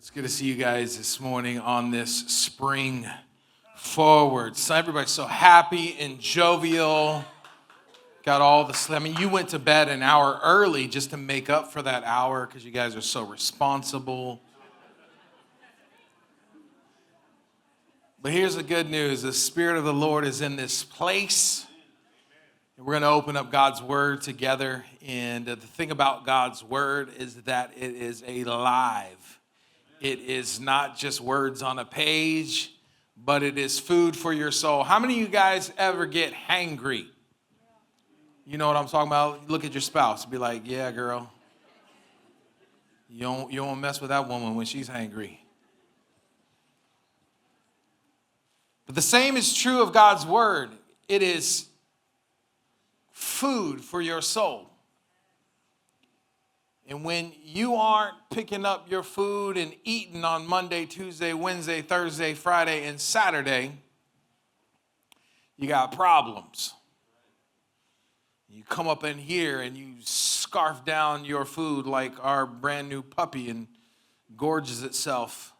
It's good to see you guys this morning on this spring forward. So everybody's so happy and jovial. Got all the I mean, you went to bed an hour early just to make up for that hour because you guys are so responsible. But here's the good news. The Spirit of the Lord is in this place. And we're going to open up God's Word together. And the thing about God's Word is that it is alive. It is not just words on a page, but it is food for your soul. How many of you guys ever get hangry? You know what I'm talking about? Look at your spouse and be like, yeah, girl. You don't mess with that woman when she's hangry. But the same is true of God's Word. It is food for your soul. And when you aren't picking up your food and eating on Monday, Tuesday, Wednesday, Thursday, Friday, and Saturday, you got problems. You come up in here and you scarf down your food like our brand new puppy and gorges itself.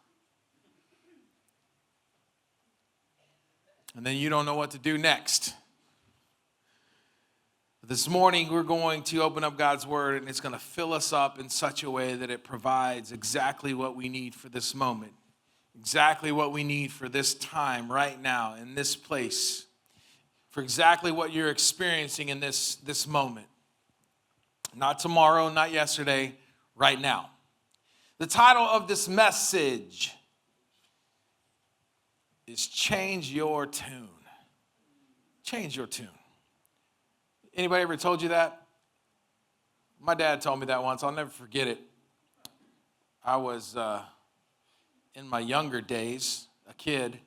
And then you don't know what to do next. This morning, we're going to open up God's Word, and it's going to fill us up in such a way that it provides exactly what we need for this moment, exactly what we need for this time right now in this place, for exactly what you're experiencing in this moment. Not tomorrow, not yesterday, right now. The title of this message is Change Your Tune. Change your tune. Anybody ever told you that? My dad told me that once. I'll never forget it. I was in my younger days, a kid,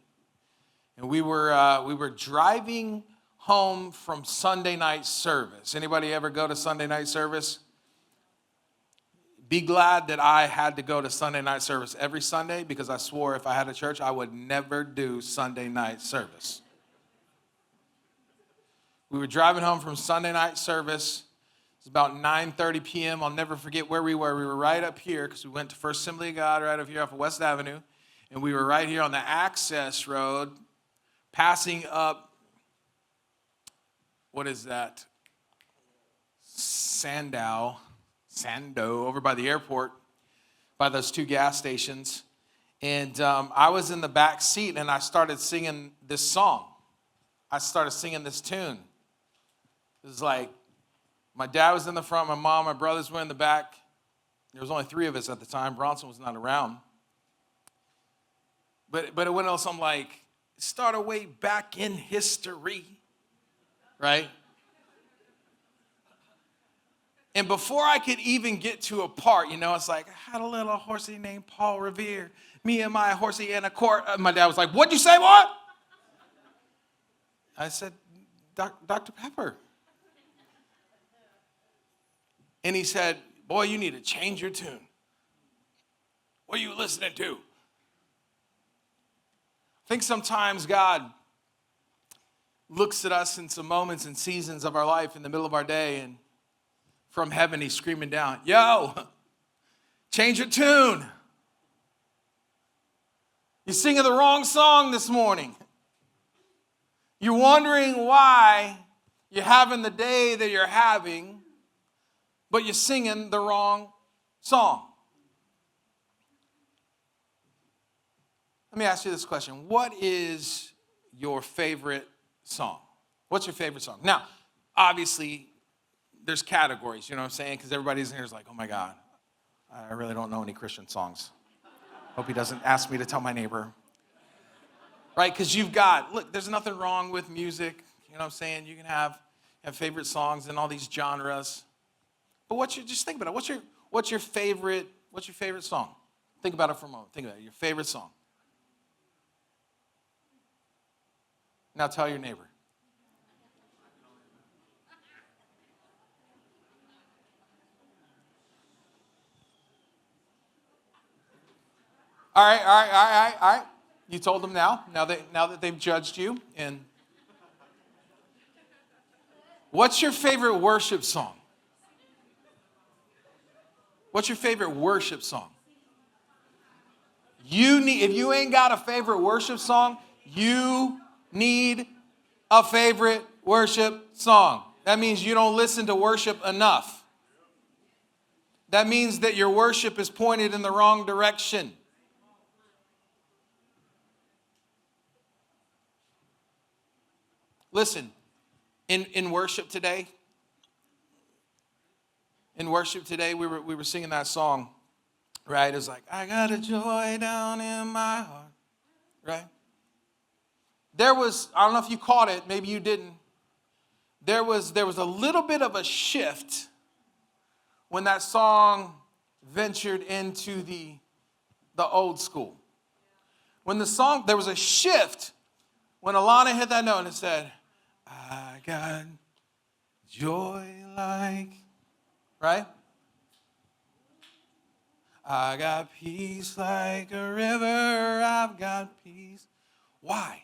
and we were driving home from Sunday night service. Anybody ever go to Sunday night service? Be glad that I had to go to Sunday night service every Sunday because I swore if I had a church, I would never do Sunday night service. We were driving home from Sunday night service. It was about 9:30 p.m. I'll never forget where we were. We were right up here because we went to First Assembly of God right up here off of West Avenue. And we were right here on the access road, passing up, what is that? Sando, over by the airport, by those two gas stations. And I was in the back seat and I started singing this song. I started singing this tune. It was like, my dad was in the front, my mom, my brothers were in the back. There was only 3 of us at the time. Bronson was not around. But it went on something like, start way back in history, right? And before I could even get to a part, it's like, I had a little horsey named Paul Revere. Me and my horsey in a court. My dad was like, what'd you say, what? I said, Dr. Pepper. And he said, boy, you need to change your tune. What are you listening to? I think sometimes God looks at us in some moments and seasons of our life in the middle of our day, and from heaven he's screaming down, yo, change your tune. You're singing the wrong song this morning. You're wondering why you're having the day that you're having, but you're singing the wrong song. Let me ask you this question. What is your favorite song? What's your favorite song? Now, obviously, there's categories, you know what I'm saying? Because everybody's in here is like, oh my God, I really don't know any Christian songs. Hope he doesn't ask me to tell my neighbor. Right, because look, there's nothing wrong with music. You know what I'm saying? You can have favorite songs in all these genres. But just think about it. What's your favorite song? Think about it for a moment. Think about it. Your favorite song. Now tell your neighbor. All right. You told them now that they've judged you. And what's your favorite worship song? What's your favorite worship song? If you ain't got a favorite worship song, you need a favorite worship song. That means you don't listen to worship enough. That means that your worship is pointed in the wrong direction. Listen, in worship today, we were singing that song, right? It's like, I got a joy down in my heart, right? I don't know if you caught it, maybe you didn't. There was a little bit of a shift when that song ventured into the old school. There was a shift when Alana hit that note and it said, I got joy like, right? I got peace like a river, I've got peace. Why?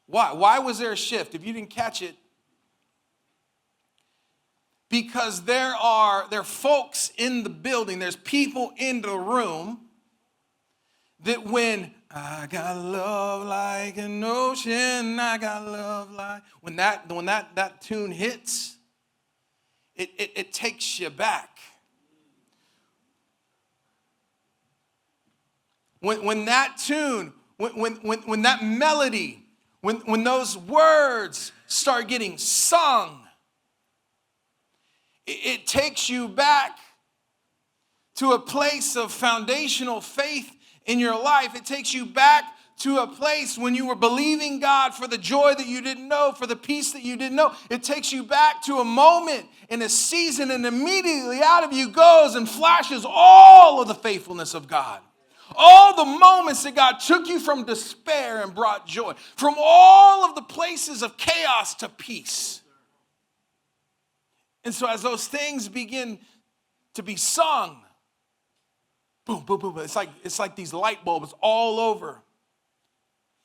Why was there a shift? If you didn't catch it, because there are folks in the building, there's people in the room that when I got love like an ocean, I got love like, when that tune hits, it takes you back. When that tune, when that melody, when those words start getting sung, it takes you back to a place of foundational faith in your life. It takes you back to a place when you were believing God for the joy that you didn't know, for the peace that you didn't know. It takes you back to a moment in a season, and immediately out of you goes and flashes all of the faithfulness of God. All the moments that God took you from despair and brought joy. From all of the places of chaos to peace. And so as those things begin to be sung, boom, boom, boom. It's like these light bulbs all over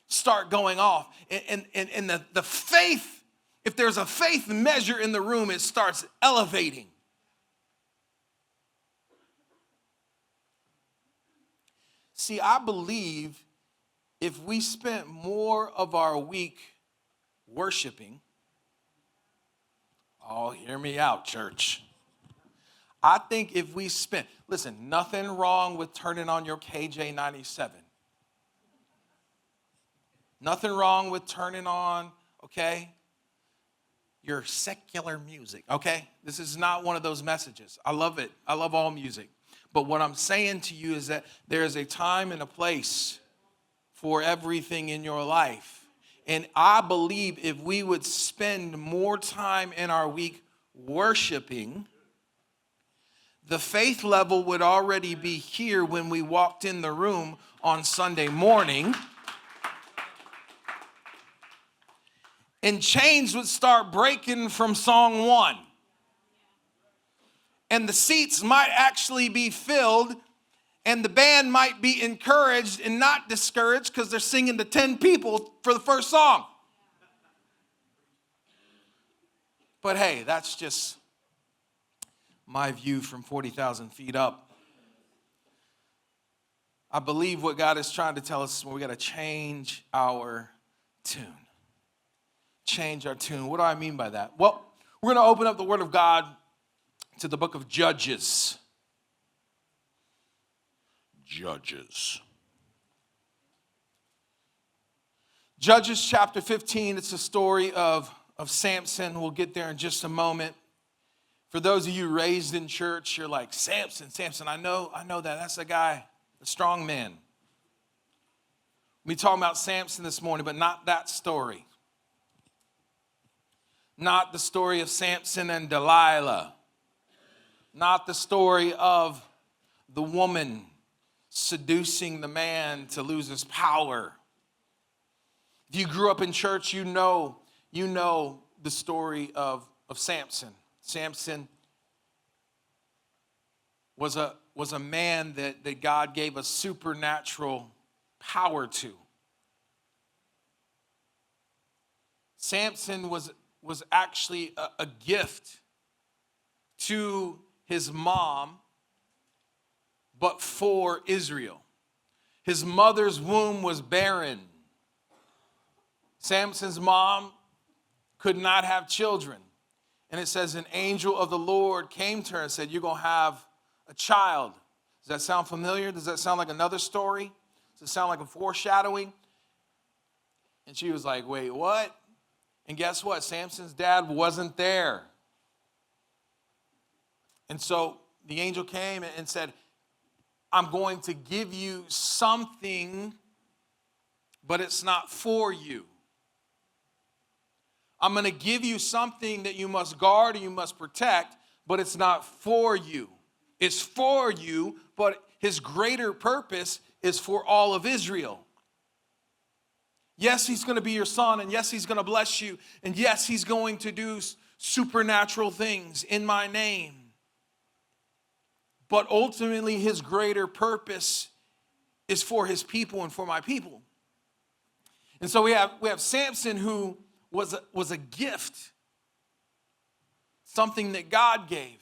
start going off. And the faith, if there's a faith measure in the room, it starts elevating. See, I believe if we spent more of our week worshiping, oh, hear me out, church. I think if we spent, listen, nothing wrong with turning on your KJ97. Nothing wrong with turning on, okay, your secular music, okay? This is not one of those messages. I love it. I love all music. But what I'm saying to you is that there is a time and a place for everything in your life. And I believe if we would spend more time in our week worshiping, the faith level would already be here when we walked in the room on Sunday morning. And chains would start breaking from song 1. And the seats might actually be filled, and the band might be encouraged and not discouraged because they're singing to 10 people for the first song. But hey, that's just my view from 40,000 feet up. I believe what God is trying to tell us is we got to change our tune. Change our tune. What do I mean by that? Well, we're going to open up the Word of God to the book of Judges. Judges chapter 15, it's a story of Samson. We'll get there in just a moment. For those of you raised in church, you're like, Samson, I know that. That's a guy, a strong man. We talking about Samson this morning, but not that story. Not the story of Samson and Delilah. Not the story of the woman seducing the man to lose his power. If you grew up in church, you know the story of Samson. Samson was a man that God gave a supernatural power to. Samson was actually a gift to his mom, but for Israel. His mother's womb was barren. Samson's mom could not have children. And it says an angel of the Lord came to her and said, you're going to have a child. Does that sound familiar? Does that sound like another story? Does it sound like a foreshadowing? And she was like, wait, what? And guess what? Samson's dad wasn't there. And so the angel came and said, I'm going to give you something, but it's not for you. I'm going to give you something that you must guard and you must protect, but it's not for you. It's for you, but his greater purpose is for all of Israel. Yes, he's going to be your son, and yes, he's going to bless you, and yes, he's going to do supernatural things in my name. But ultimately, his greater purpose is for his people and for my people. And so we have Samson, who was a gift, something that God gave.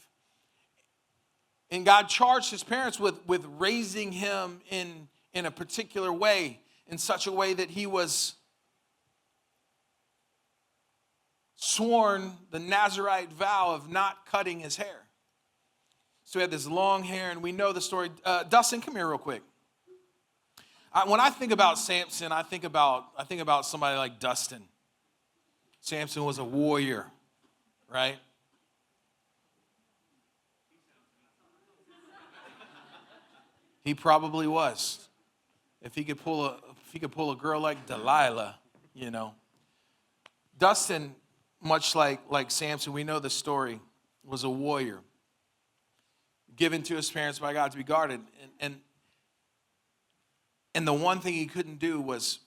And God charged his parents with raising him in a particular way, in such a way that he was sworn the Nazirite vow of not cutting his hair. So he had this long hair, and we know the story. Dustin, come here real quick. When I think about Samson, I think about somebody like Dustin. Samson was a warrior, right? He probably was. If he could pull a girl like Delilah, you know. Dustin, much like Samson, we know the story, was a warrior, given to his parents by God to be guarded. And the one thing he couldn't do was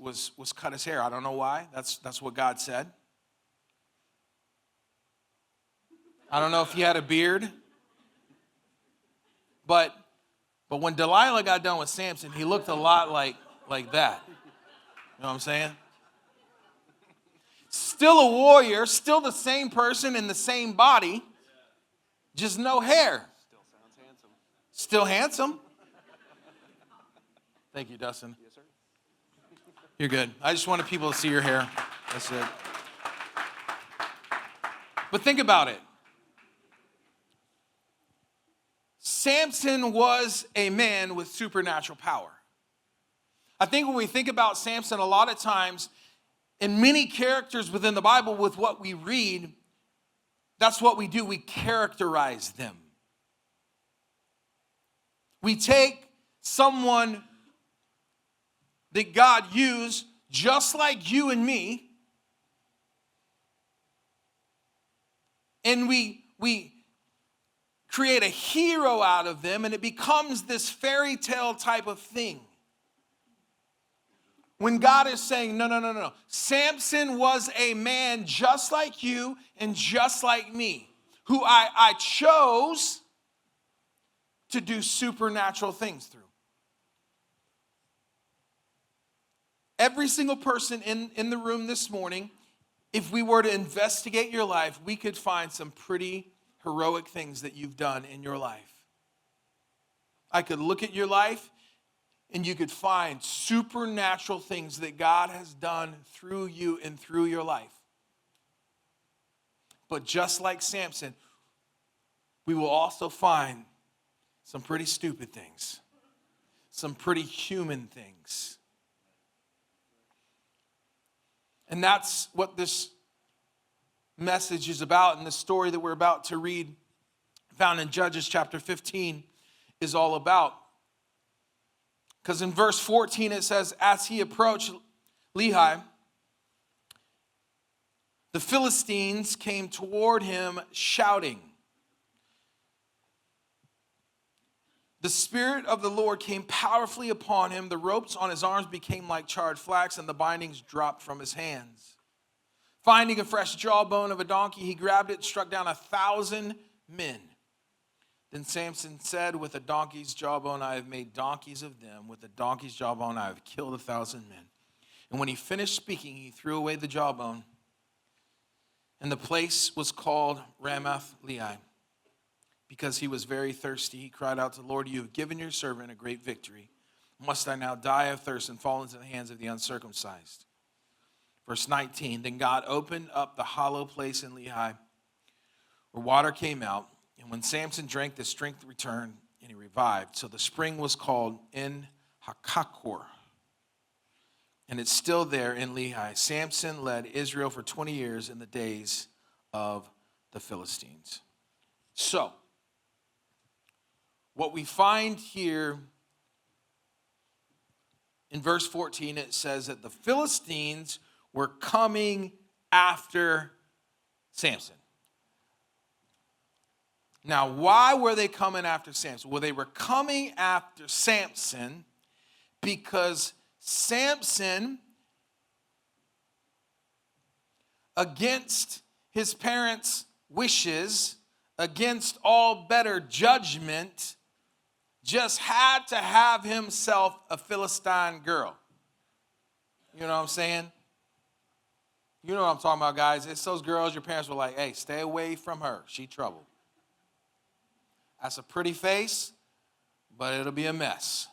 cut his hair. I don't know why. That's what God said. I don't know if he had a beard. But when Delilah got done with Samson, he looked a lot like that. You know what I'm saying? Still a warrior, still the same person in the same body, just no hair. Still sounds handsome. Still handsome. Thank you, Dustin. Yes, sir. You're good. I just wanted people to see your hair. That's it. But think about it. Samson was a man with supernatural power. I think when we think about Samson, a lot of times, in many characters within the Bible, with what we read, that's what we do. We characterize them. We take someone that God used just like you and me, and we create a hero out of them, and it becomes this fairy tale type of thing. When God is saying, no. Samson was a man just like you and just like me, who I chose to do supernatural things through. Every single person in the room this morning, if we were to investigate your life, we could find some pretty heroic things that you've done in your life. I could look at your life and you could find supernatural things that God has done through you and through your life. But just like Samson, we will also find some pretty stupid things, some pretty human things. And that's what this message is about, and the story that we're about to read, found in Judges chapter 15, is all about. Because in verse 14 it says, as he approached Lehi, the Philistines came toward him shouting. The Spirit of the Lord came powerfully upon him. The ropes on his arms became like charred flax, and the bindings dropped from his hands. Finding a fresh jawbone of a donkey, he grabbed it and struck down 1,000 men. Then Samson said, with a donkey's jawbone, I have made donkeys of them. With a donkey's jawbone, I have killed 1,000 men. And when he finished speaking, he threw away the jawbone. And the place was called Ramath Lehi, because he was very thirsty. He cried out to the Lord, you have given your servant a great victory. Must I now die of thirst and fall into the hands of the uncircumcised? Verse 19, then God opened up the hollow place in Lehi where water came out. And when Samson drank, the strength returned and he revived. So the spring was called En Hakakor. And it's still there in Lehi. Samson led Israel for 20 years in the days of the Philistines. So, what we find here in verse 14, it says that the Philistines were coming after Samson. Now, why were they coming after Samson? Well, they were coming after Samson because Samson, against his parents' wishes, against all better judgment, just had to have himself a Philistine girl. You know what I'm saying? You know what I'm talking about, guys. It's those girls your parents were like, hey, stay away from her. She trouble. That's a pretty face, but it'll be a mess.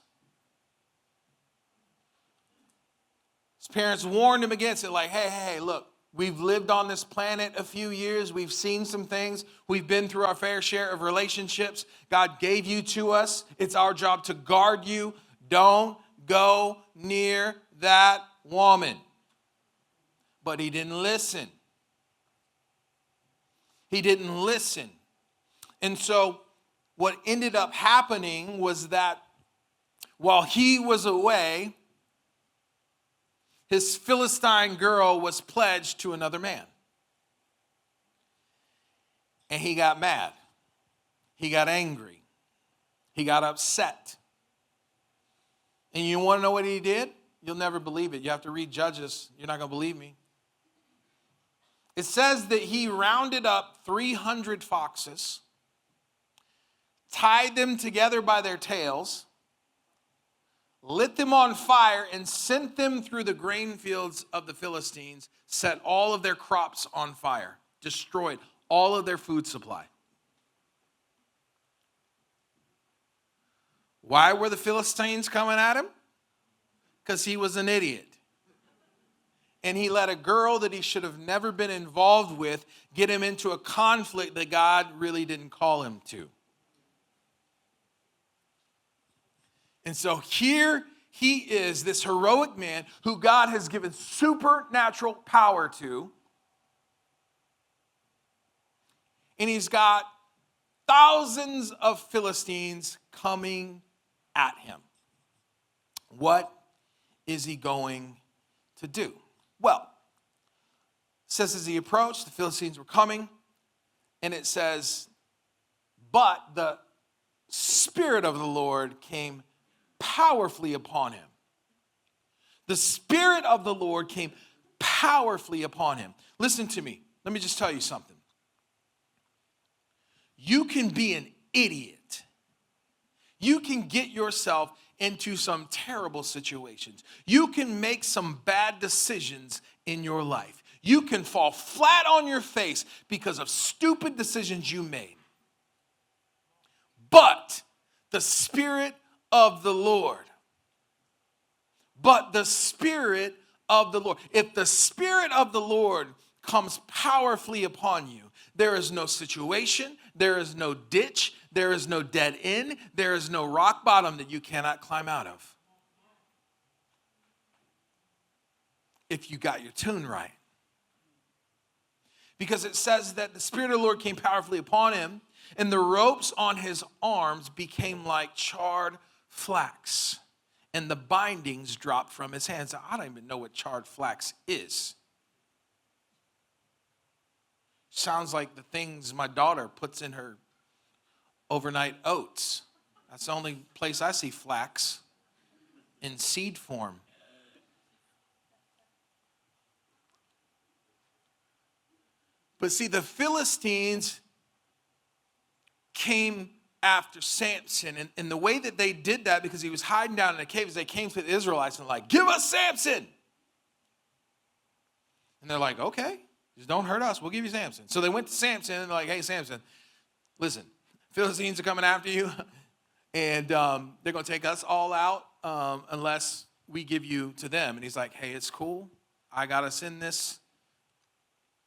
His parents warned him against it, like, hey, look, we've lived on this planet a few years. We've seen some things. We've been through our fair share of relationships. God gave you to us. It's our job to guard you. Don't go near that woman. But he didn't listen. He didn't listen. And so what ended up happening was that while he was away, his Philistine girl was pledged to another man. And he got mad. He got angry. He got upset. And you want to know what he did? You'll never believe it. You have to read Judges. You're not going to believe me. It says that he rounded up 300 foxes, tied them together by their tails, lit them on fire, and sent them through the grain fields of the Philistines, set all of their crops on fire, destroyed all of their food supply. Why were the Philistines coming at him? Because he was an idiot. And he let a girl that he should have never been involved with get him into a conflict that God really didn't call him to. And so here he is, this heroic man who God has given supernatural power to. And he's got thousands of Philistines coming at him. What is he going to do? Well, it says as he approached, the Philistines were coming, and it says, but the Spirit of the Lord came powerfully upon him. The Spirit of the Lord came powerfully upon him. Listen to me. Let me just tell you something. You can be an idiot. You can get yourself into some terrible situations. You can make some bad decisions in your life. You can fall flat on your face because of stupid decisions you made. But the Spirit of the Lord. But the Spirit of the Lord. If the Spirit of the Lord comes powerfully upon you, there is no situation, there is no ditch, there is no dead end, there is no rock bottom that you cannot climb out of. If you got your tune right. Because it says that the Spirit of the Lord came powerfully upon him, and the ropes on his arms became like charred flax, and the bindings dropped from his hands. I don't even know what charred flax is. Sounds like the things my daughter puts in her overnight oats. That's the only place I see flax in seed form. But see, the Philistines came after Samson. And the way that they did that, because he was hiding down in a cave, is they came to the Israelites and like, give us Samson. And they're like, okay, just don't hurt us. We'll give you Samson. So they went to Samson and they're like, hey, Samson, listen, Philistines are coming after you. And they're going to take us all out. unless we give you to them. And he's like, hey, it's cool. I got us in this.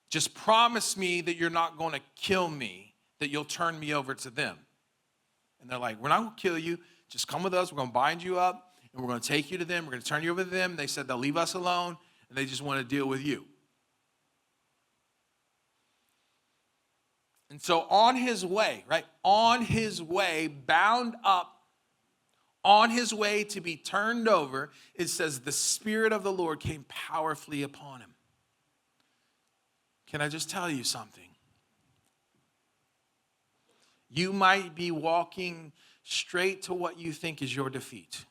Just promise me that you're not going to kill me, that you'll turn me over to them. And they're like, we're not going to kill you. Just come with us. We're going to bind you up, and we're going to take you to them. We're going to turn you over to them. They said they'll leave us alone, and they just want to deal with you. And so on his way, right, on his way, bound up, on his way to be turned over, it says the Spirit of the Lord came powerfully upon him. Can I just tell you something? You might be walking straight to what you think is your defeat.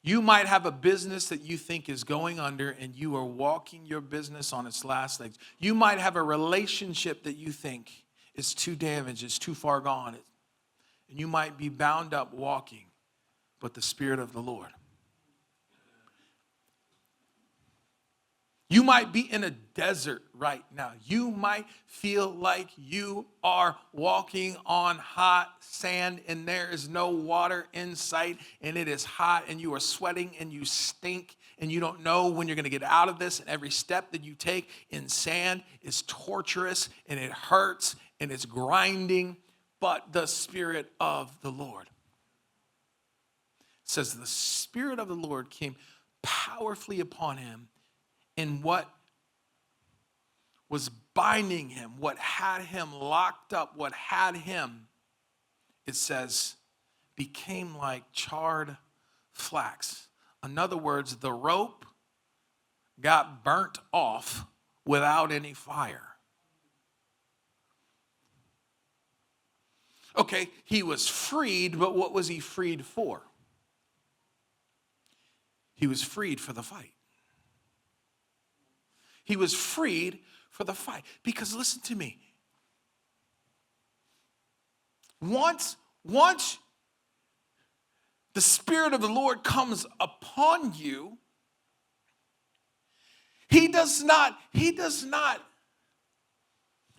You might have a business that you think is going under, and you are walking your business on its last legs. You might have a relationship that you think is too damaged, it's too far gone. And you might be bound up walking, but the Spirit of the Lord. You might be in a desert right now. You might feel like you are walking on hot sand and there is no water in sight and it is hot and you are sweating and you stink and you don't know when you're going to get out of this, and every step that you take in sand is torturous and it hurts and it's grinding, but the Spirit of the Lord. It says the Spirit of the Lord came powerfully upon him. And what was binding him, what had him locked up, what had him, it says, became like charred flax. In other words, the rope got burnt off without any fire. Okay, he was freed, but what was he freed for? He was freed for the fight. He was freed for the fight. Because listen to me. Once the Spirit of the Lord comes upon you, he does not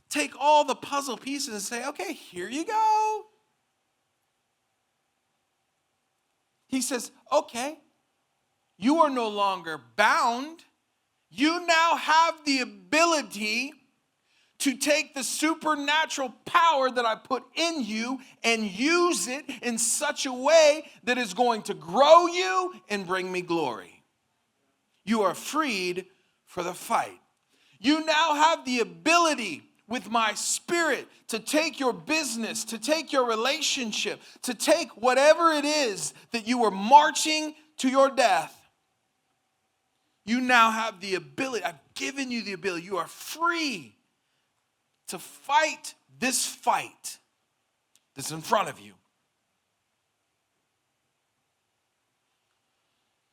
take all the puzzle pieces and say, okay, here you go. He says, okay, you are no longer bound. You now have the ability to take the supernatural power that I put in you and use it in such a way that is going to grow you and bring me glory. You are freed for the fight. You now have the ability with my Spirit to take your business, to take your relationship, to take whatever it is that you were marching to your death. You now have the ability. I've given you the ability. You are free to fight this fight that's in front of you.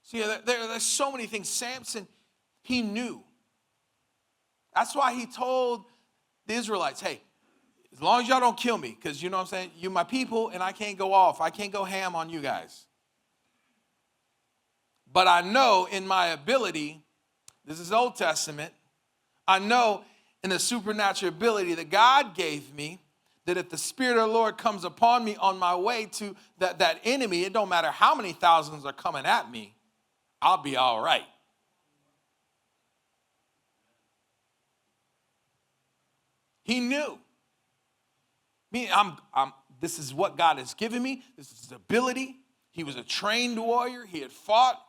See, there's so many things. Samson, he knew. That's why he told the Israelites, hey, as long as y'all don't kill me, because you know what I'm saying, you're my people and I can't go off. I can't go ham on you guys. But I know in my ability, this is Old Testament, I know in the supernatural ability that God gave me, that if the Spirit of the Lord comes upon me on my way to that enemy, it don't matter how many thousands are coming at me, I'll be all right. He knew. This is what God has given me. This is his ability. He was a trained warrior. He had fought.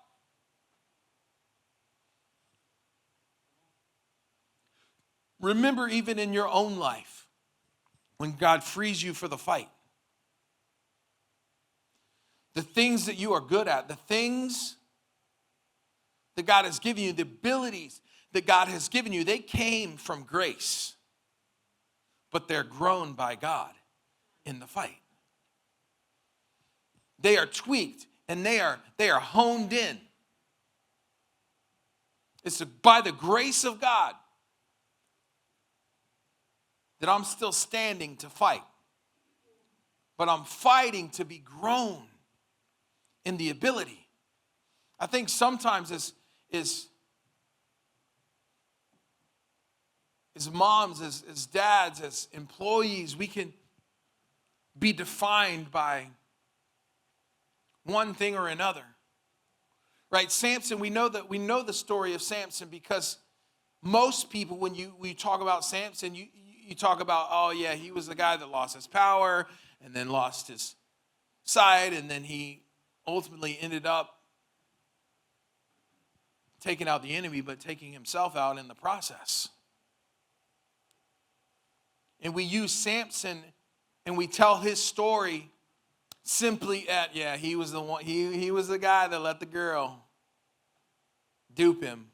Remember, even in your own life, when God frees you for the fight, the things that you are good at, the things that God has given you, the abilities that God has given you, they came from grace, but they're grown by God in the fight. They are tweaked and they are honed in. It's by the grace of God that I'm still standing to fight. But I'm fighting to be grown in the ability. I think sometimes as moms, as dads, as employees, we can be defined by one thing or another. Right? Samson, we know the story of Samson because most people, when you talk about Samson, you talk about, oh yeah, he was the guy that lost his power and then lost his sight, and then he ultimately ended up taking out the enemy, but taking himself out in the process. And we use Samson and we tell his story simply at, yeah, he was the one, he was the guy that let the girl dupe him.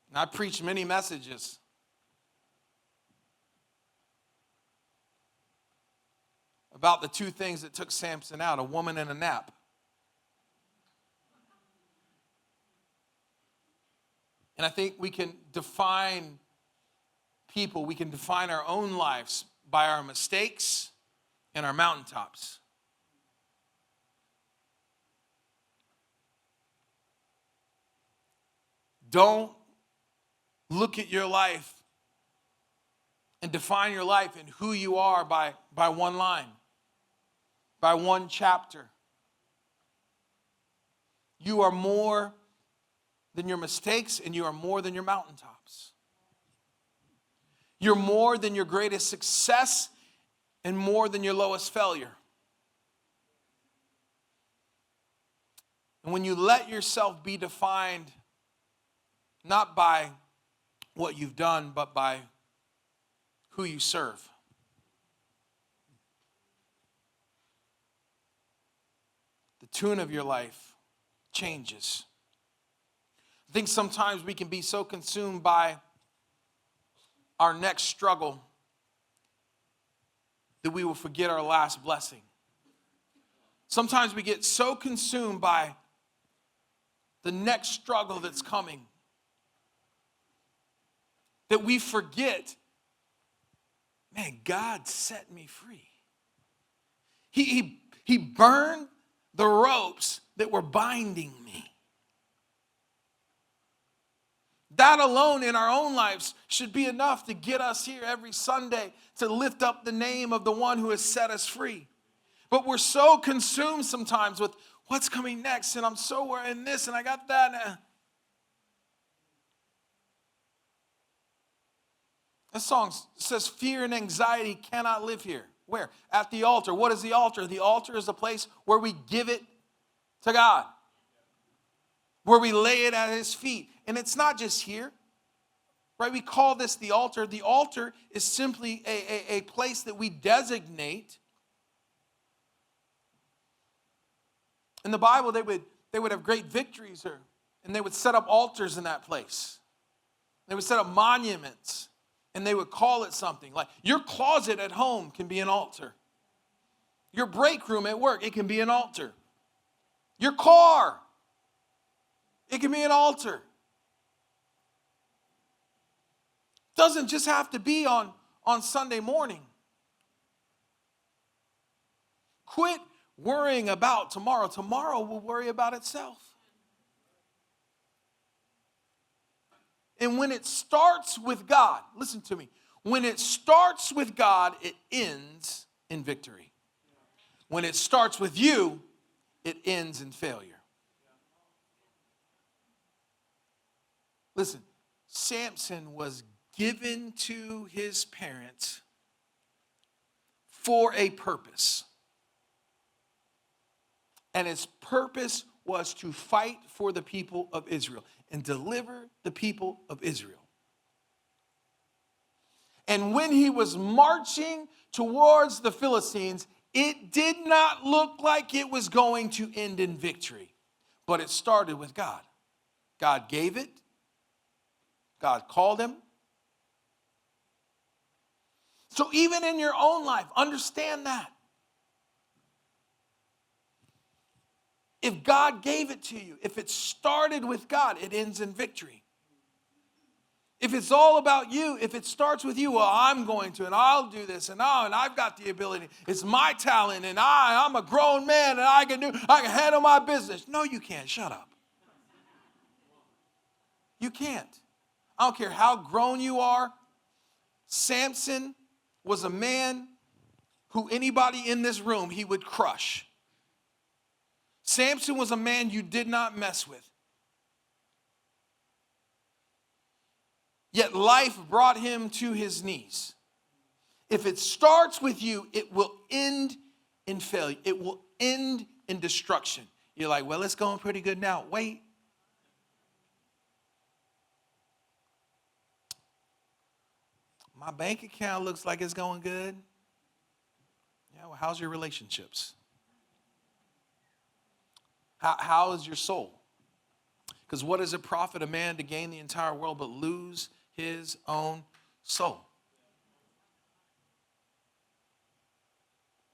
And I preached many messages about the two things that took Samson out, a woman and a nap. And I think we can define people, we can define our own lives by our mistakes and our mountaintops. Don't look at your life and define your life and who you are by one line, by one chapter. You are more than your mistakes, and you are more than your mountaintops. You're more than your greatest success and more than your lowest failure. And when you let yourself be defined not by what you've done, but by who you serve, the tune of your life changes. I think sometimes we can be so consumed by our next struggle that we will forget our last blessing. Sometimes we get so consumed by the next struggle that's coming that we forget, man, God set me free. He burned the ropes that were binding me. That alone in our own lives should be enough to get us here every Sunday to lift up the name of the one who has set us free. But we're so consumed sometimes with what's coming next, and I'm so wearing this, and I got that. This song says fear and anxiety cannot live here. Where? At the altar. What is the altar? The altar is a place where we give it to God, where we lay it at his feet. And it's not just here, right? We call this the altar. The altar is simply a place that we designate. In the Bible, they would have great victories, and they would set up altars in that place. They would set up monuments, and they would call it something. Like your closet at home can be an altar. Your break room at work, it can be an altar. Your car, it can be an altar. Doesn't just have to be on Sunday morning. Quit worrying about tomorrow. Tomorrow will worry about itself. And when it starts with God, listen to me. When it starts with God, it ends in victory. When it starts with you, it ends in failure. Listen, Samson was given to his parents for a purpose. And his purpose was to fight for the people of Israel and deliver the people of Israel. And when he was marching towards the Philistines, it did not look like it was going to end in victory. But it started with God. God gave it. God called him. So even in your own life, understand that. If God gave it to you, if it started with God, it ends in victory. If it's all about you, if it starts with you, well, I'm going to, and I'll do this, and I've got the ability. It's my talent, and I'm a grown man, and I can handle my business. No, you can't. Shut up. You can't. I don't care how grown you are. Samson was a man who anybody in this room he would crush. Samson was a man you did not mess with. Yet life brought him to his knees. If it starts with you, it will end in failure. It will end in destruction. You're like, well, it's going pretty good now. Wait. My bank account looks like it's going good. Yeah, well, how's your relationships? How is your soul? Because what does it profit a man to gain the entire world but lose his own soul?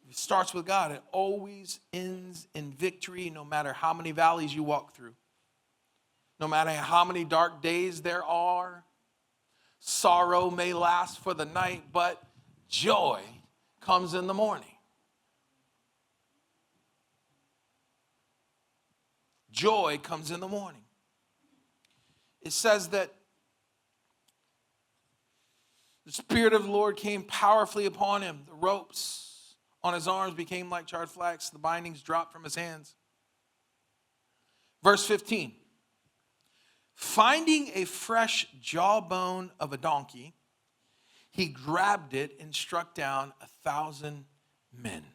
It starts with God. It always ends in victory, no matter how many valleys you walk through. No matter how many dark days there are. Sorrow may last for the night, but joy comes in the morning. Joy comes in the morning. It says that the Spirit of the Lord came powerfully upon him. The ropes on his arms became like charred flax. The bindings dropped from his hands. Verse 15. Finding a fresh jawbone of a donkey, he grabbed it and struck down 1,000 men.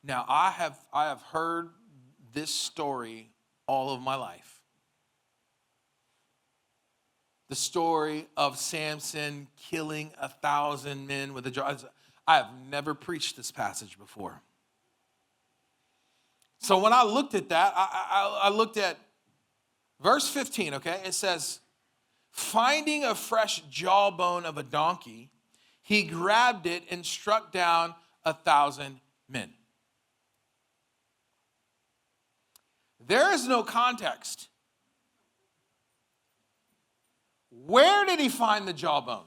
Now, I have heard this story all of my life. The story of Samson killing 1,000 men with a jaw. I have never preached this passage before. So when I looked at that, I looked at verse 15, okay? It says, finding a fresh jawbone of a donkey, he grabbed it and struck down 1,000 men. There is no context. Where did he find the jawbone?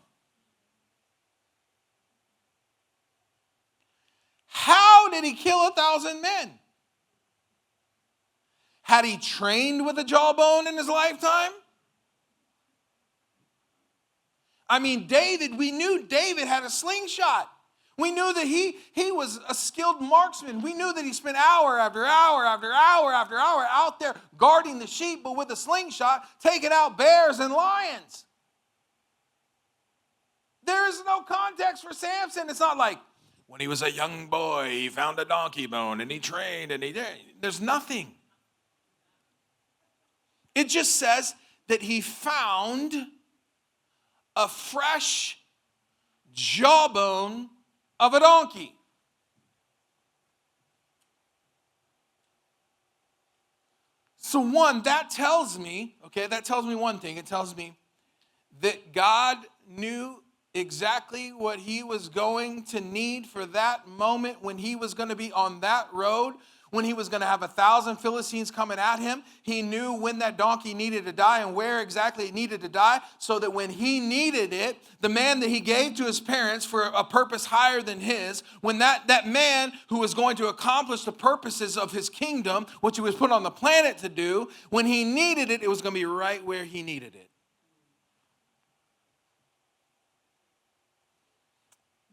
How did he kill 1,000 men? Had he trained with a jawbone in his lifetime? I mean, David, we knew David had a slingshot. We knew that he was a skilled marksman. We knew that he spent hour after hour after hour after hour out there guarding the sheep, but with a slingshot, taking out bears and lions. There is no context for Samson. It's not like when he was a young boy, he found a donkey bone and he trained and there's nothing. It just says that he found a fresh jawbone of a donkey. So that tells me one thing. It tells me that God knew exactly what he was going to need for that moment when he was going to be on that road, when he was going to have 1,000 Philistines coming at him. He knew when that donkey needed to die and where exactly it needed to die, so that when he needed it, the man that he gave to his parents for a purpose higher than his, when that man who was going to accomplish the purposes of his kingdom, which he was put on the planet to do, when he needed it, it was going to be right where he needed it.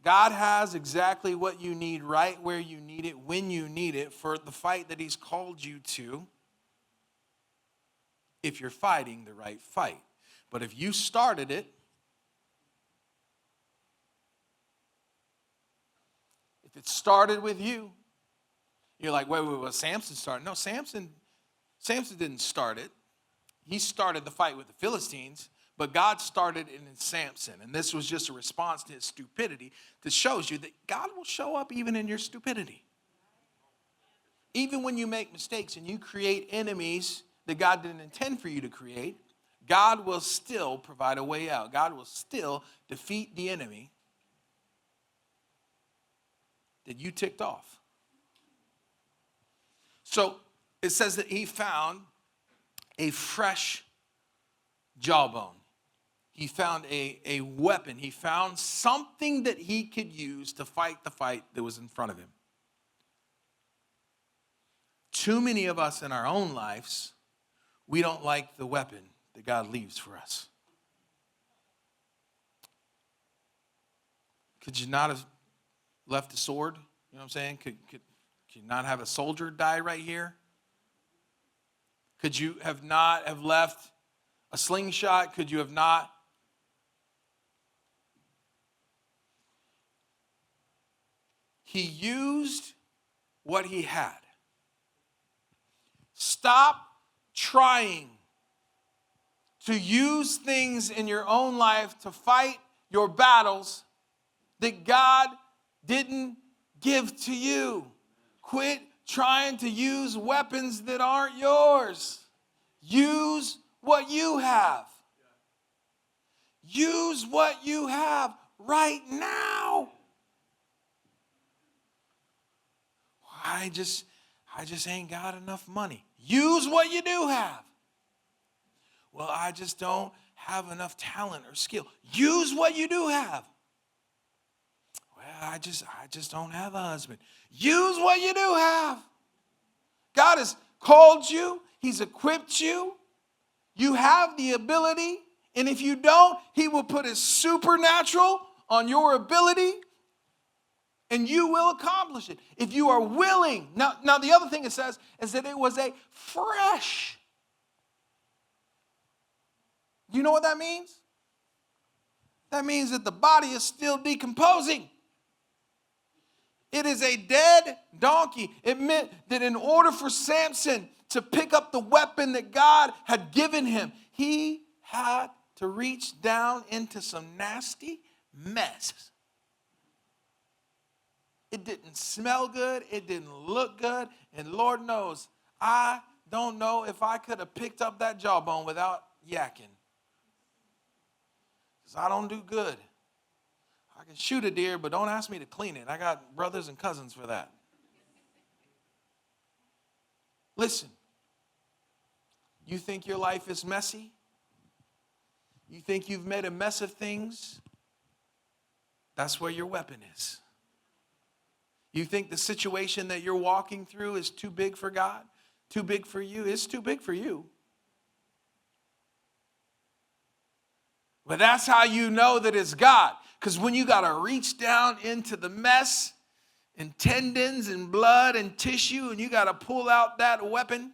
God has exactly what you need right where you need it, when you need it, for the fight that he's called you to, if you're fighting the right fight. But if you started it, if it started with you, you're like, wait, Samson started. No, Samson didn't start it. He started the fight with the Philistines. But God started it in Samson. And this was just a response to his stupidity that shows you that God will show up even in your stupidity. Even when you make mistakes and you create enemies that God didn't intend for you to create, God will still provide a way out. God will still defeat the enemy that you ticked off. So it says that he found a fresh jawbone. He found a weapon. He found something that he could use to fight the fight that was in front of him. Too many of us in our own lives, we don't like the weapon that God leaves for us. Could you not have left the sword? You know what I'm saying? Could you not have a soldier die right here? Could you have not have left a slingshot? Could you have not? He used what he had. Stop trying to use things in your own life to fight your battles that God didn't give to you. Quit trying to use weapons that aren't yours. Use what you have. Use what you have right now. I just ain't got enough money. Use what you do have. Well, I just don't have enough talent or skill. Use what you do have. Well, I just don't have a husband. Use what you do have. God has called you. He's equipped you. You have the ability. And if you don't, he will put his supernatural on your ability and you will accomplish it. If you are willing. Now the other thing it says is that it was a fresh. You know what that means? That means that the body is still decomposing. It is a dead donkey. It meant that in order for Samson to pick up the weapon that God had given him, he had to reach down into some nasty mess. It didn't smell good. It didn't look good. And Lord knows, I don't know if I could have picked up that jawbone without yakking. Because I don't do good. I can shoot a deer, but don't ask me to clean it. I got brothers and cousins for that. Listen, you think your life is messy? You think you've made a mess of things? That's where your weapon is. You think the situation that you're walking through is too big for God? Too big for you? It's too big for you. But that's how you know that it's God. Because when you got to reach down into the mess and tendons and blood and tissue and you got to pull out that weapon.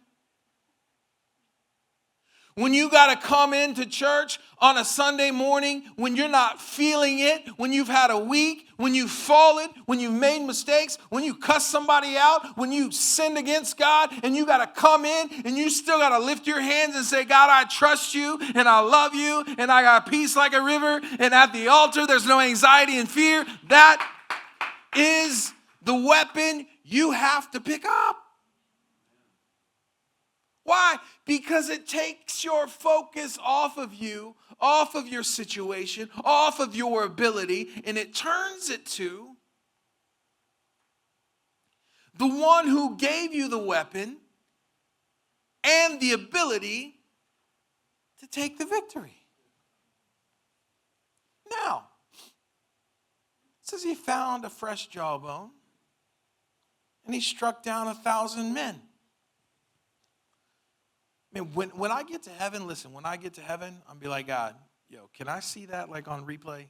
When you got to come into church on a Sunday morning, when you're not feeling it, when you've had a week, when you've fallen, when you've made mistakes, when you cuss somebody out, when you sinned against God, and you got to come in and you still got to lift your hands and say, God, I trust you and I love you and I got peace like a river. And at the altar, there's no anxiety and fear. That is the weapon you have to pick up. Why? Because it takes your focus off of you, off of your situation, off of your ability, and it turns it to the one who gave you the weapon and the ability to take the victory. Now, it says he found a fresh jawbone and he struck down 1,000 men. I mean, when I get to heaven, listen, when I get to heaven, I'm be like, God, yo, can I see that like on replay?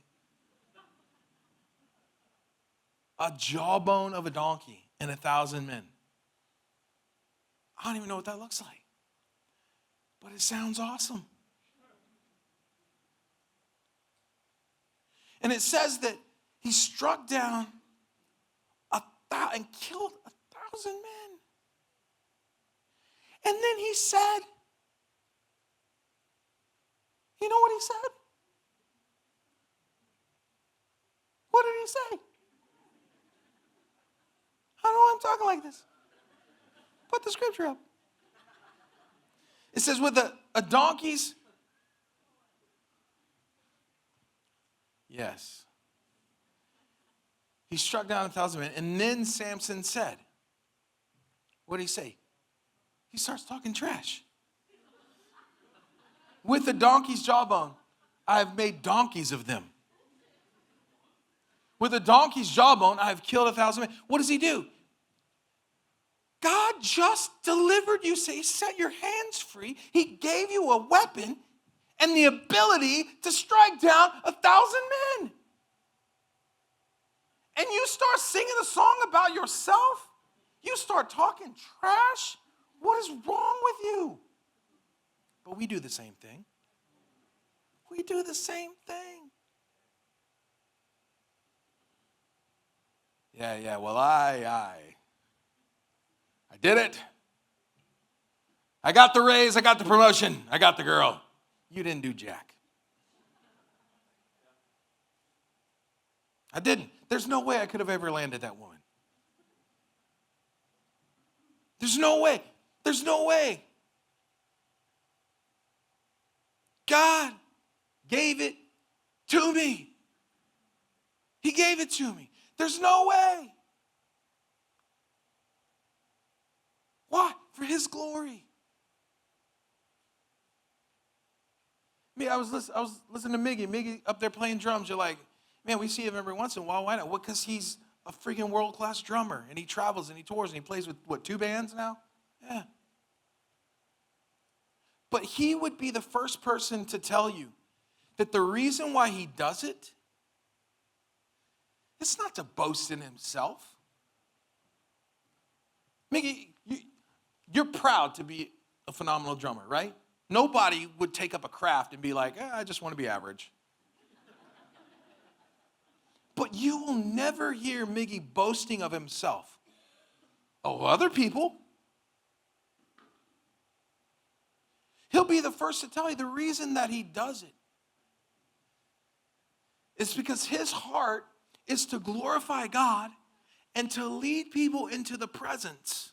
A jawbone of a donkey and 1,000 men. I don't even know what that looks like. But it sounds awesome. And it says that he struck down and killed 1,000 men. And then he said, you know what he said? What did he say? I don't know I'm talking like this. Put the scripture up. It says with a donkey's. Yes. He struck down 1,000 men. And then Samson said, what did he say? He starts talking trash. With the donkey's jawbone, I have made donkeys of them. With a donkey's jawbone, I have killed 1,000 men. What does he do? God just delivered you. He set your hands free. He gave you a weapon and the ability to strike down 1,000 men. And you start singing a song about yourself. You start talking trash. What is wrong with you? But we do the same thing. We do the same thing. Yeah, well, I did it. I got the raise, I got the promotion, I got the girl. You didn't do jack. I didn't. There's no way I could have ever landed that woman. There's no way. There's no way. God gave it to me. He gave it to me. There's no way. Why? For his glory. I was listening to Miggy. Miggy up there playing drums. You're like, man, we see him every once in a while. Why not? Well, because he's a freaking world-class drummer. And he travels and he tours and he plays with, 2 bands now? Yeah. But he would be the first person to tell you that the reason why he does it, it's not to boast in himself. Miggy, you're proud to be a phenomenal drummer, right? Nobody would take up a craft and be like, I just want to be average. But you will never hear Miggy boasting of himself. Oh, other people. He'll be the first to tell you the reason that he does it is because his heart is to glorify God and to lead people into the presence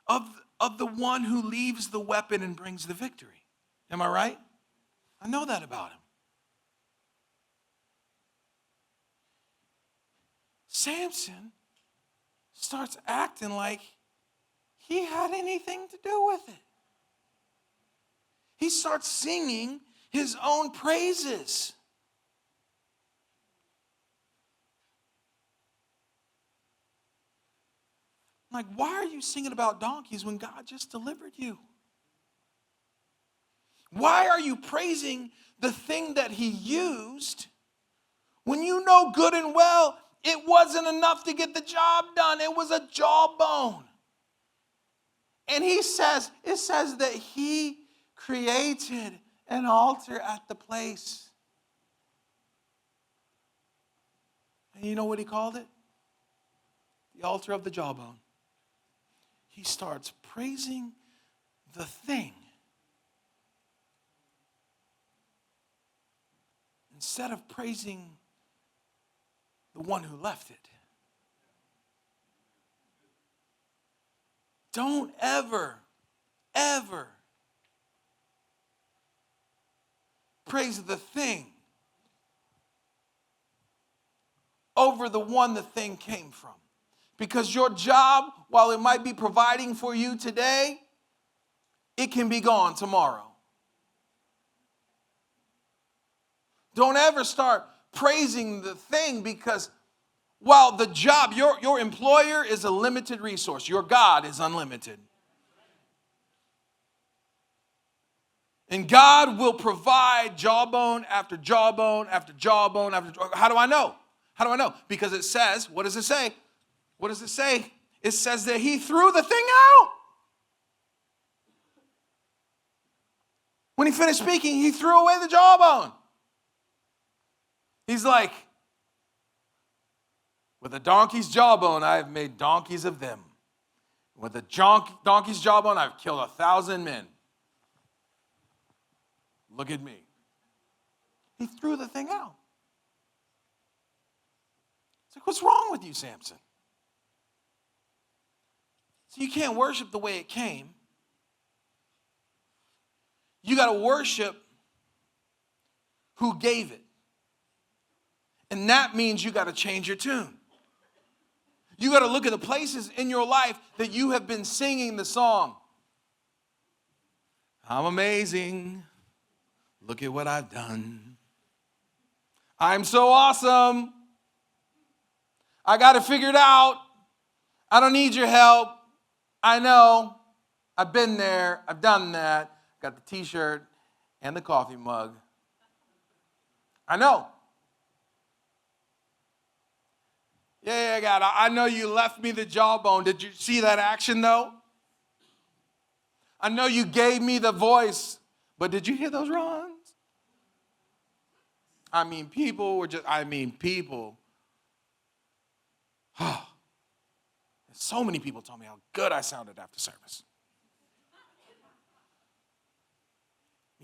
of the one who leaves the weapon and brings the victory. Am I right? I know that about him. Samson starts acting like he had anything to do with it. He starts singing his own praises. Like, why are you singing about donkeys when God just delivered you? Why are you praising the thing that he used when you know good and well it wasn't enough to get the job done? It was a jawbone. And it says that he created an altar at the place. And you know what he called it? The altar of the jawbone. He starts praising the thing instead of praising the one who left it. Don't ever praise the thing over the one the thing came from. Because your job, while it might be providing for you today, it can be gone tomorrow. Don't ever start praising the thing, because while the job, your employer is a limited resource, your God is unlimited. And God will provide jawbone after jawbone after jawbone after jawbone. How do I know? How do I know? Because it says, what does it say? What does it say? It says that he threw the thing out. When he finished speaking, he threw away the jawbone. He's like, with a donkey's jawbone, I have made donkeys of them. With a donkey's jawbone, I've killed 1,000 men. Look at me. He threw the thing out. It's like, what's wrong with you, Samson? So you can't worship the way it came. You got to worship who gave it. And that means you got to change your tune. You got to look at the places in your life that you have been singing the song. I'm amazing. Look at what I've done. I'm so awesome. I got it figured out. I don't need your help. I know. I've been there. I've done that. Got the t-shirt and the coffee mug. I know. Yeah, God, I know you left me the jawbone. Did you see that action, though? I know you gave me the voice, but did you hear those runs? People. So many people told me how good I sounded after service.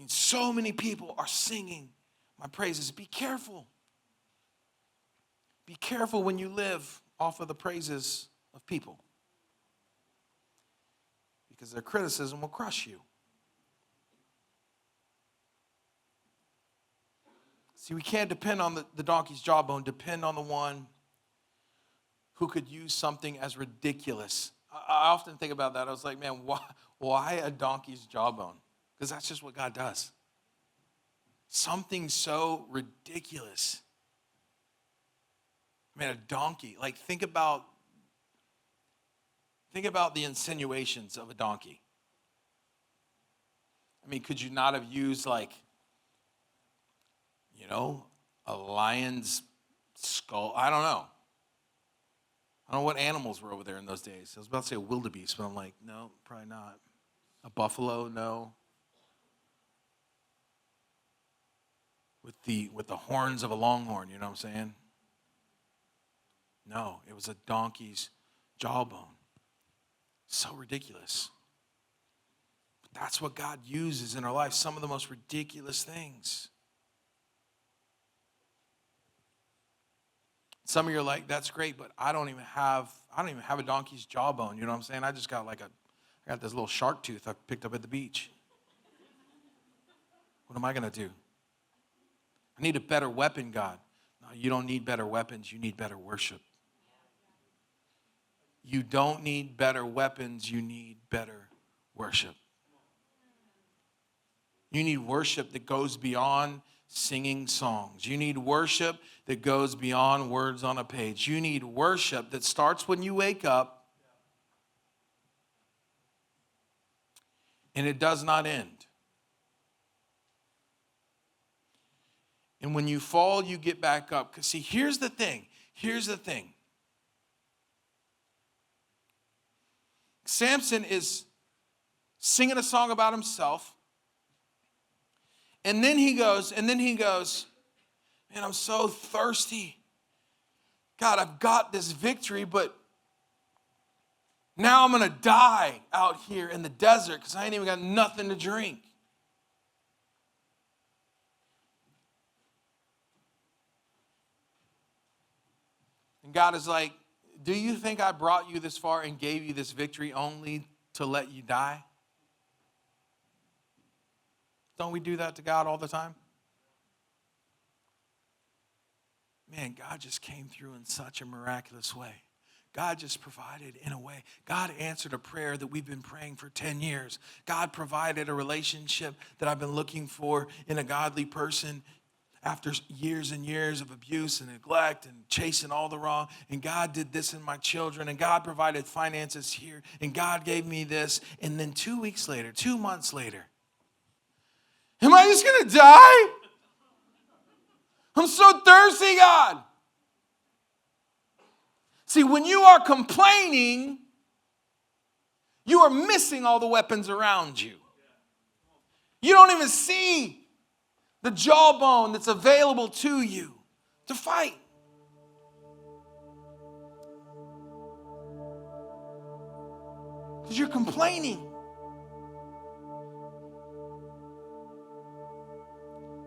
So many people are singing my praises. Be careful. Be careful when you live off of the praises of people, because their criticism will crush you. See, we can't depend on the donkey's jawbone. Depend on the one who could use something as ridiculous. I often think about that. I was like, man, why a donkey's jawbone? Because that's just what God does. Something so ridiculous. Man, a donkey. Like, think about the insinuations of a donkey. Could you not have used, a lion's skull? I don't know. I don't know what animals were over there in those days. I was about to say a wildebeest, but I'm like, no, probably not. A buffalo, no. With the horns of a longhorn, you know what I'm saying? No, it was a donkey's jawbone. So ridiculous. But that's what God uses in our life, some of the most ridiculous things. Some of you are like, that's great, but I don't even have a donkey's jawbone. You know what I'm saying? I just got I got this little shark tooth I picked up at the beach. What am I going to do? I need a better weapon, God. No, you don't need better weapons. You need better worship. You don't need better weapons. You need better worship. You need worship that goes beyond singing songs. You need worship that goes beyond words on a page. You need worship that starts when you wake up and it does not end. And when you fall, you get back up. Because see, here's the thing. Samson is singing a song about himself. And then he goes, man, I'm so thirsty. God, I've got this victory, but now I'm going to die out here in the desert because I ain't even got nothing to drink. And God is like, do you think I brought you this far and gave you this victory only to let you die? Don't we do that to God all the time? Man, God just came through in such a miraculous way. God just provided in a way. God answered a prayer that we've been praying for 10 years. God provided a relationship that I've been looking for in a godly person after years and years of abuse and neglect and chasing all the wrong. And God did this in my children. And God provided finances here. And God gave me this. And then 2 months later, am I just going to die? I'm so thirsty, God. See, when you are complaining, you are missing all the weapons around you. You don't even see the jawbone that's available to you to fight. Because you're complaining.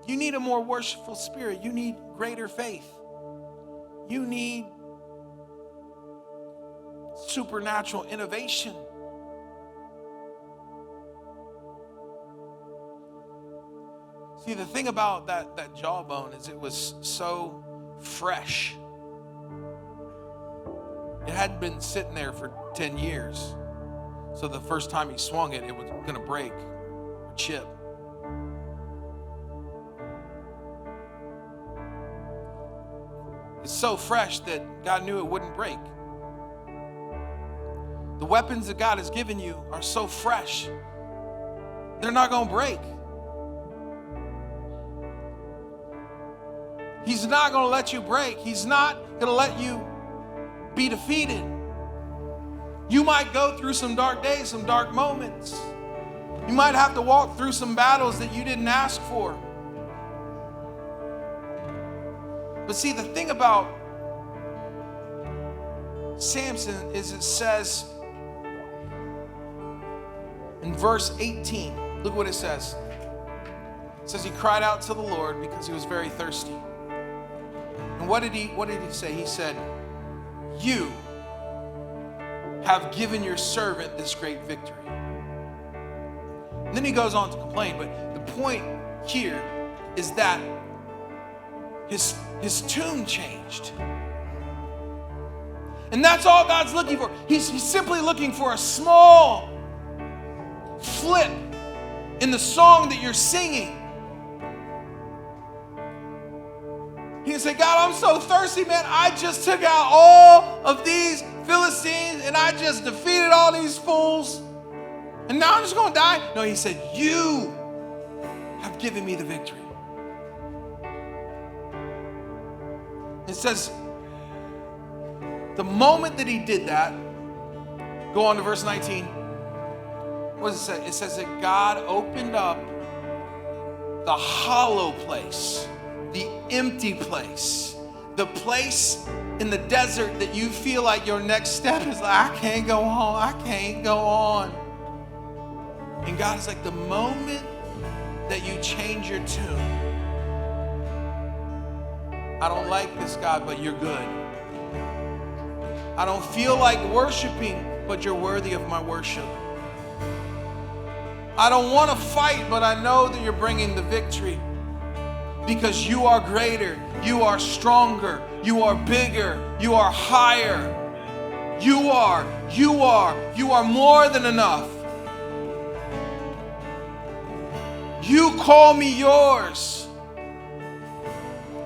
You need a more worshipful spirit. You need greater faith. You need supernatural innovation. See, the thing about that jawbone is it was so fresh. It hadn't been sitting there for 10 years. So the first time he swung it, it was going to break or chip. It's so fresh that God knew it wouldn't break. The weapons that God has given you are so fresh, they're not going to break. He's not going to let you break. He's not going to let you be defeated. You might go through some dark days, some dark moments, You might have to walk through some battles that you didn't ask for. But see, the thing about Samson is it says in verse 18, look what it says. It says he cried out to the Lord because he was very thirsty. And what did he say? He said, you have given your servant this great victory. And then he goes on to complain, but the point here is that his tune changed. And that's all God's looking for. He's simply looking for a small flip in the song that you're singing. He can say, God, I'm so thirsty, man. I just took out all of these Philistines and I just defeated all these fools. And now I'm just going to die? No, he said, you have given me the victory. It says, the moment that he did that, go on to verse 19. What does it say? It says that God opened up the hollow place, the empty place, the place in the desert that you feel like your next step is like, I can't go on, I can't go on. And God is like, the moment that you change your tune, I don't like this, God, but you're good. I don't feel like worshiping, but you're worthy of my worship. I don't want to fight, but I know that you're bringing the victory because you are greater, you are stronger, you are bigger, you are higher. You are more than enough. You call me yours.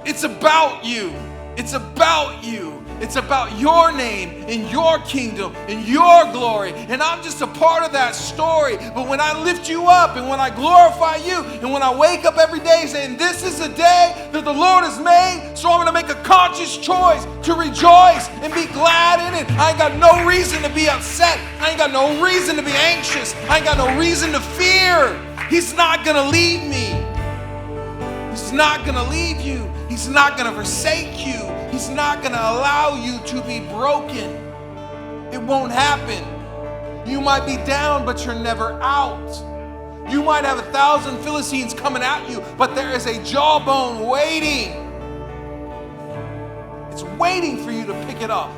It's about you. It's about you. It's about your name and your kingdom and your glory. And I'm just a part of that story. But when I lift you up and when I glorify you and when I wake up every day saying, this is a day that the Lord has made, so I'm going to make a conscious choice to rejoice and be glad in it. I ain't got no reason to be upset. I ain't got no reason to be anxious. I ain't got no reason to fear. He's not going to leave me. He's not going to leave you. He's not going to forsake you. He's not going to allow you to be broken. It won't happen. You might be down, but you're never out. You might have 1,000 Philistines coming at you, but there is a jawbone waiting. It's waiting for you to pick it up.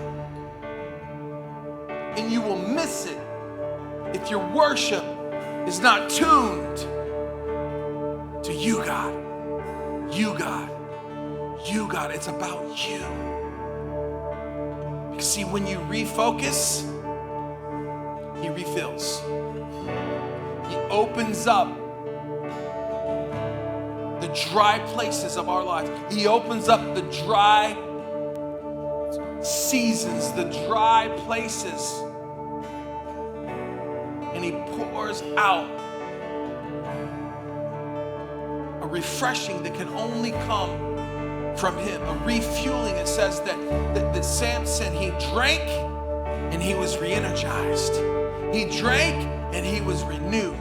And you will miss it if your worship is not tuned to you, God. You, God. You, God. It's about you. Because see, when you refocus, he refills. He opens up the dry places of our lives. He opens up the dry seasons, the dry places. And he pours out a refreshing that can only come from him, a refueling. It says that Samson, he drank and he was re-energized. He drank and he was renewed.